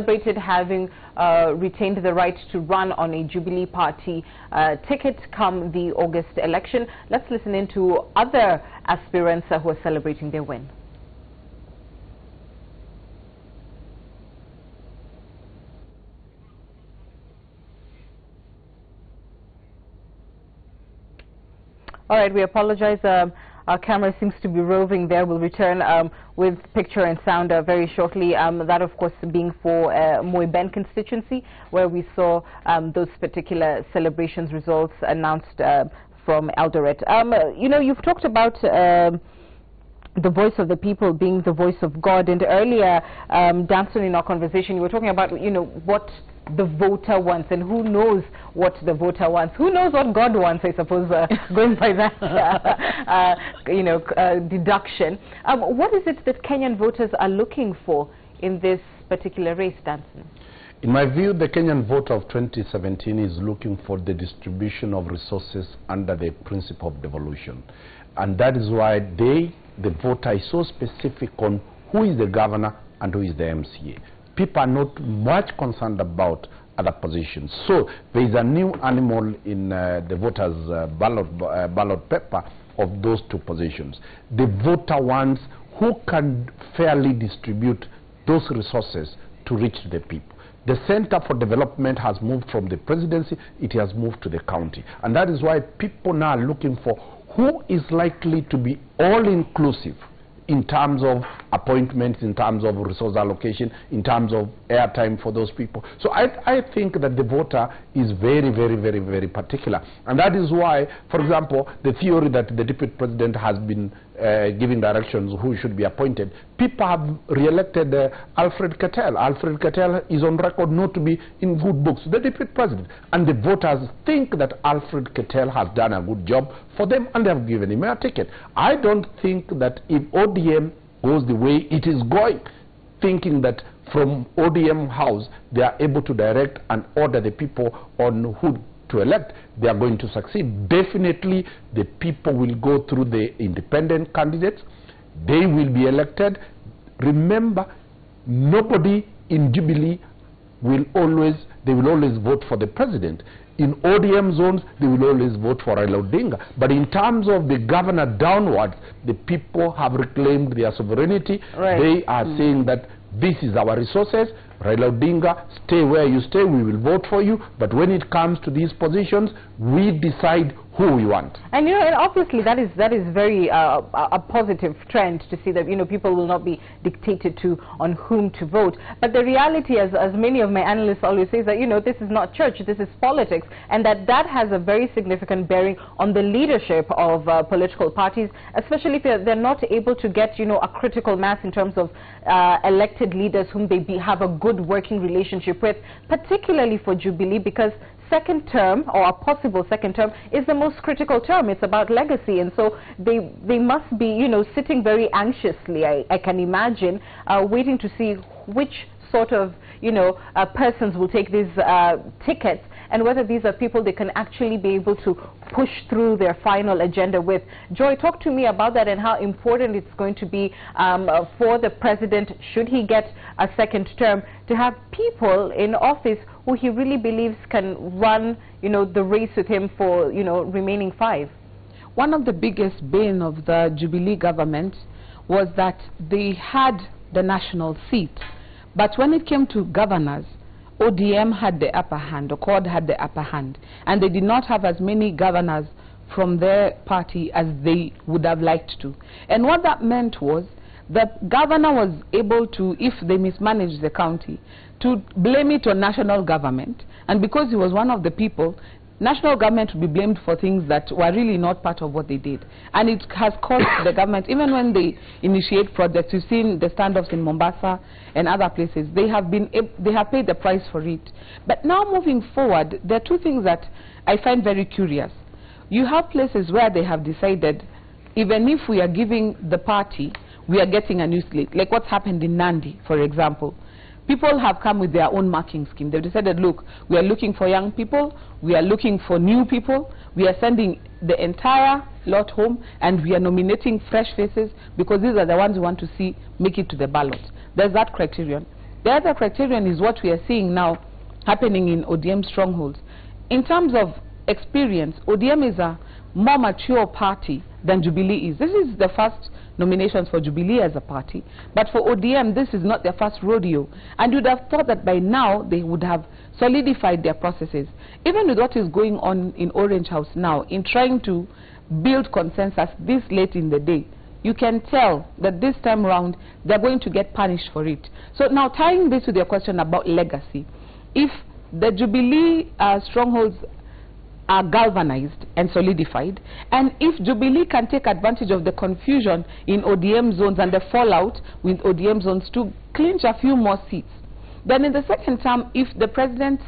celebrated having retained the right to run on a Jubilee Party ticket come the August election. Let's listen in to other aspirants who are celebrating their win. All right, we apologize. Our camera seems to be roving there. We'll return with picture and sound very shortly. That, of course, being for Moiben constituency, where we saw those particular celebrations results announced from Eldoret. You know, you've talked about the voice of the people being the voice of God. And earlier, Danson, in our conversation, you were talking about, you know, what the voter wants, and who knows what the voter wants. Who knows what God wants, I suppose, going by that, you know, deduction. What is it that Kenyan voters are looking for in this particular race, Danson? In my view, the Kenyan voter of 2017 is looking for the distribution of resources under the principle of devolution. And that is why the voter is so specific on who is the governor and who is the MCA. People are not much concerned about other positions. So there is a new animal in the voters' ballot paper of those two positions. The voter wants who can fairly distribute those resources to reach the people. The Center for Development has moved from the presidency, it has moved to the county. And that is why people now are looking for who is likely to be all-inclusive in terms of appointments, in terms of resource allocation, in terms of airtime for those people. So I think that the voter is very, very, very, very particular. And that is why, for example, the theory that the deputy president has been giving directions who should be appointed, people have re-elected Alfred Ketel. Alfred Ketel is on record not to be in good books, the deputy president. And the voters think that Alfred Ketel has done a good job for them, and they have given him a ticket. I don't think that if ODM goes the way it is going, thinking that from ODM house they are able to direct and order the people on who to elect, they are going to succeed. Definitely the people will go through the independent candidates. They will be elected. Remember, nobody in Jubilee will always vote for the president. In ODM zones, they will always vote for Raila Odinga. But in terms of the governor downwards, the people have reclaimed their sovereignty. Right. They are saying that this is our resources. Raila Odinga, stay where you stay, we will vote for you. But when it comes to these positions, we decide who we want. And you know, and obviously that is very a positive trend to see that, you know, people will not be dictated to on whom to vote. But the reality, as many of my analysts always say, is that, you know, this is not church, this is politics, and that has a very significant bearing on the leadership of political parties, especially if they're not able to get, you know, a critical mass in terms of elected leaders whom they have a good working relationship with, particularly for Jubilee, because second term, or a possible second term, is the most critical term. It's about legacy, and so they must be, you know, sitting very anxiously, I can imagine, waiting to see which sort of, you know, persons will take these tickets, and whether these are people they can actually be able to push through their final agenda with. Joy, talk to me about that and how important it's going to be for the president, should he get a second term, to have people in office who he really believes can run, you know, the race with him for, you know, remaining 5. One of the biggest bane of the Jubilee government was that they had the national seat, but when it came to governors, ODM had the upper hand, or CORD had the upper hand, and they did not have as many governors from their party as they would have liked to. And what that meant was that governor was able to, if they mismanaged the county, to blame it on national government, and because he was one of the people, national government would be blamed for things that were really not part of what they did. And it has caused the government, even when they initiate projects, you've seen the standoffs in Mombasa and other places, they have paid the price for it. But now moving forward, there are two things that I find very curious. You have places where they have decided, even if we are giving the party, we are getting a new slate, like what's happened in Nandi, for example. People have come with their own marking scheme. They've decided, look, we are looking for young people, we are looking for new people, we are sending the entire lot home, and we are nominating fresh faces because these are the ones we want to see make it to the ballot. There's that criterion. The other criterion is what we are seeing now happening in ODM strongholds. In terms of experience, ODM is a more mature party than Jubilee is. This is the first nominations for Jubilee as a party, but for ODM this is not their first rodeo, and you'd have thought that by now they would have solidified their processes. Even with what is going on in Orange House now, in trying to build consensus this late in the day, you can tell that this time round they're going to get punished for it. So now, tying this with your question about legacy, if the Jubilee strongholds are galvanized and solidified, and if Jubilee can take advantage of the confusion in ODM zones and the fallout with ODM zones to clinch a few more seats, then in the second term, if the president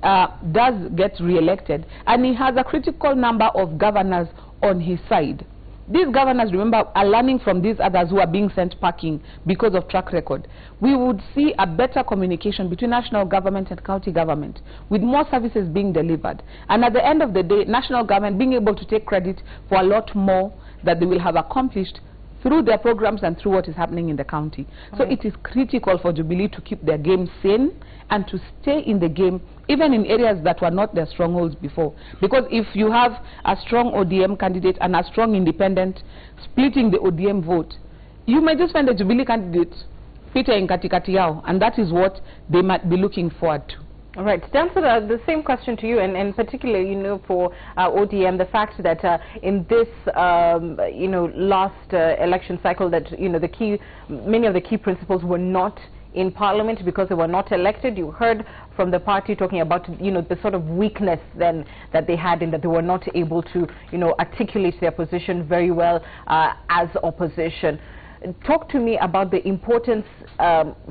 does get re-elected and he has a critical number of governors on his side, these governors, remember, are learning from these others who are being sent packing because of track record. We would see a better communication between national government and county government, with more services being delivered. And at the end of the day, national government being able to take credit for a lot more that they will have accomplished through their programs and through what is happening in the county. So it is critical for Jubilee to keep their game sane and to stay in the game, even in areas that were not their strongholds before. Because if you have a strong ODM candidate and a strong independent splitting the ODM vote, you may just find the Jubilee candidate Peter in katikati yao, and that is what they might be looking forward to. All right, Dancer, the same question to you, and particularly, you know, for ODM, the fact that in this, you know, last election cycle, that, you know, many of the key principles were not in Parliament because they were not elected. You heard from the party talking about, you know, the sort of weakness then that they had in that they were not able to, you know, articulate their position very well as opposition. Talk to me about the importance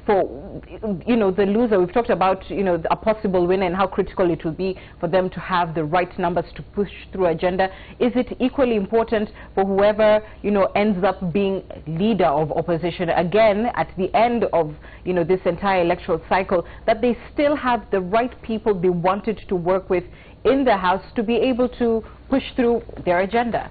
for, you know, the loser. We've talked about, you know, a possible winner and how critical it will be for them to have the right numbers to push through agenda. Is it equally important for whoever, you know, ends up being leader of opposition again at the end of, you know, this entire electoral cycle, that they still have the right people they wanted to work with in the House to be able to push through their agenda?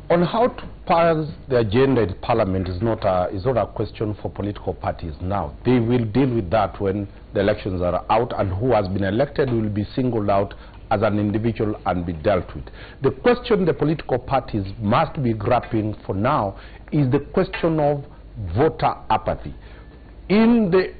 On how to pass the agenda in Parliament is not a question for political parties now. They will deal with that when the elections are out, and who has been elected will be singled out as an individual and be dealt with. The question the political parties must be grappling for now is the question of voter apathy. In the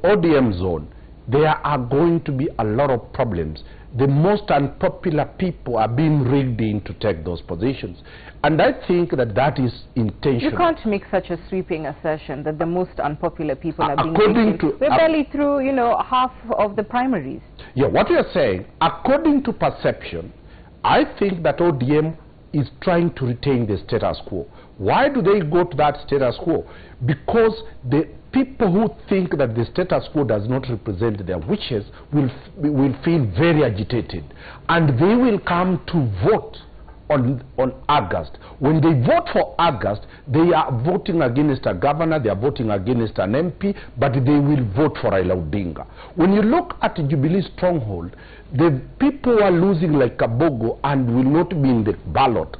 ODM zone, there are going to be a lot of problems. The most unpopular people are being rigged in to take those positions. And I think that that is intentional. You can't make such a sweeping assertion that the most unpopular people are being rigged in. We're barely through, you know, half of the primaries. Yeah, what you're saying, according to perception, I think that ODM is trying to retain the status quo. Why do they go to that status quo? Because the people who think that the status quo does not represent their wishes will feel very agitated, and they will come to vote on August. When they vote for August, they are voting against a governor, they are voting against an MP, but they will vote for Raila Odinga. When you look at Jubilee stronghold, the people who are losing like Kabogo and will not be in the ballot,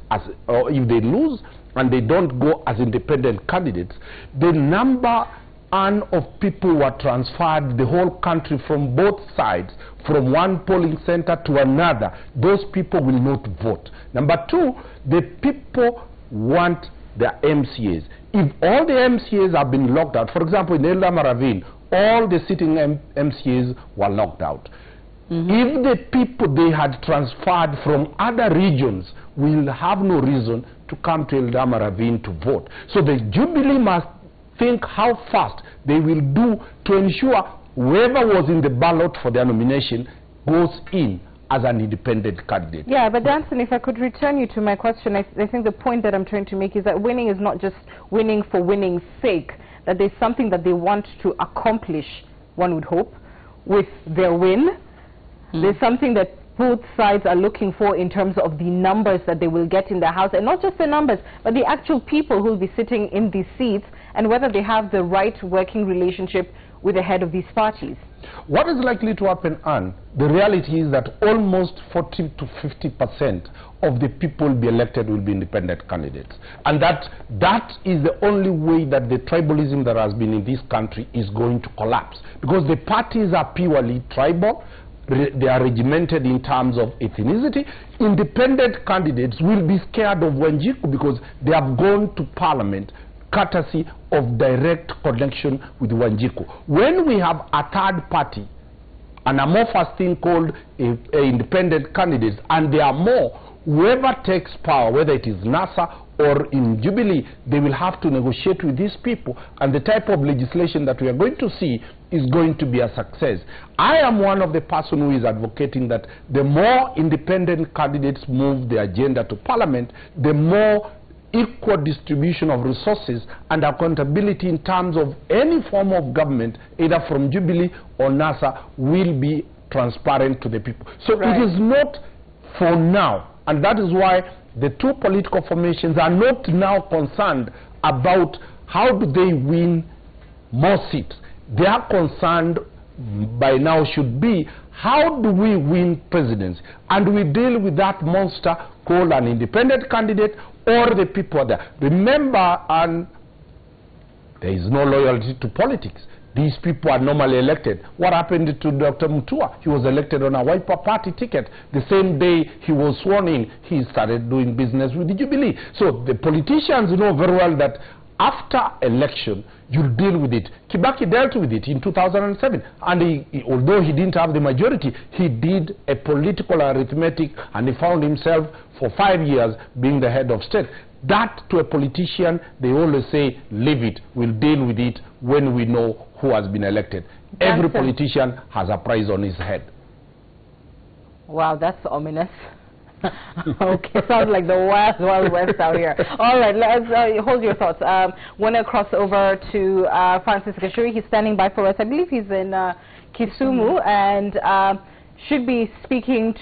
or if they lose and they don't go as independent candidates, the number of people who are transferred the whole country from both sides, from one polling center to another, those people will not vote. Number two, the people want their MCAs. If all the MCAs have been locked out, for example, in Eldama Ravine, all the sitting MCAs were locked out. If the people they had transferred from other regions will have no reason to come to Eldama Ravine to vote. So the Jubilee must think how fast they will do to ensure whoever was in the ballot for their nomination goes in as an independent candidate. Yeah, but Danson, if I could return you to my question, I think the point that I'm trying to make is that winning is not just winning for winning's sake, that there's something that they want to accomplish, one would hope, with their win. There's something that both sides are looking for in terms of the numbers that they will get in the House, and not just the numbers, but the actual people who will be sitting in these seats, and whether they have the right working relationship with the head of these parties? What is likely to happen, Anne, the reality is that almost 40 to 50% of the people will be elected will be independent candidates. And that is the only way that the tribalism that has been in this country is going to collapse. Because the parties are purely tribal, they are regimented in terms of ethnicity. Independent candidates will be scared of Wanjiku because they have gone to parliament courtesy of direct connection with Wanjiku. When we have a third party, an amorphous thing called independent candidates, and there are more, whoever takes power, whether it is NASA or in Jubilee, they will have to negotiate with these people, and the type of legislation that we are going to see is going to be a success. I am one of the person who is advocating that the more independent candidates move the agenda to parliament, the more equal distribution of resources and accountability in terms of any form of government, either from Jubilee or NASA, will be transparent to the people. So It is not for now, and that is why the two political formations are not now concerned about how do they win more seats. Their concern by now should be how do we win presidency, and we deal with that monster called an independent candidate or the people there. Remember, and there is no loyalty to politics. These people are normally elected. What happened to Dr. Mutua? He was elected on a Wiper Party ticket. The same day he was sworn in, he started doing business with the Jubilee. So the politicians know very well that after election, you'll deal with it. Kibaki dealt with it in 2007. And although he didn't have the majority, he did a political arithmetic, and he found himself for 5 years being the head of state. That, to a politician, they always say, leave it, we'll deal with it when we know who has been elected. Every politician has a price on his head. Wow, that's ominous. Okay, sounds like the wild west out here. All right, let's hold your thoughts. Want to cross over to Francis Gachuri. He's standing by for us. I believe he's in Kisumu and should be speaking to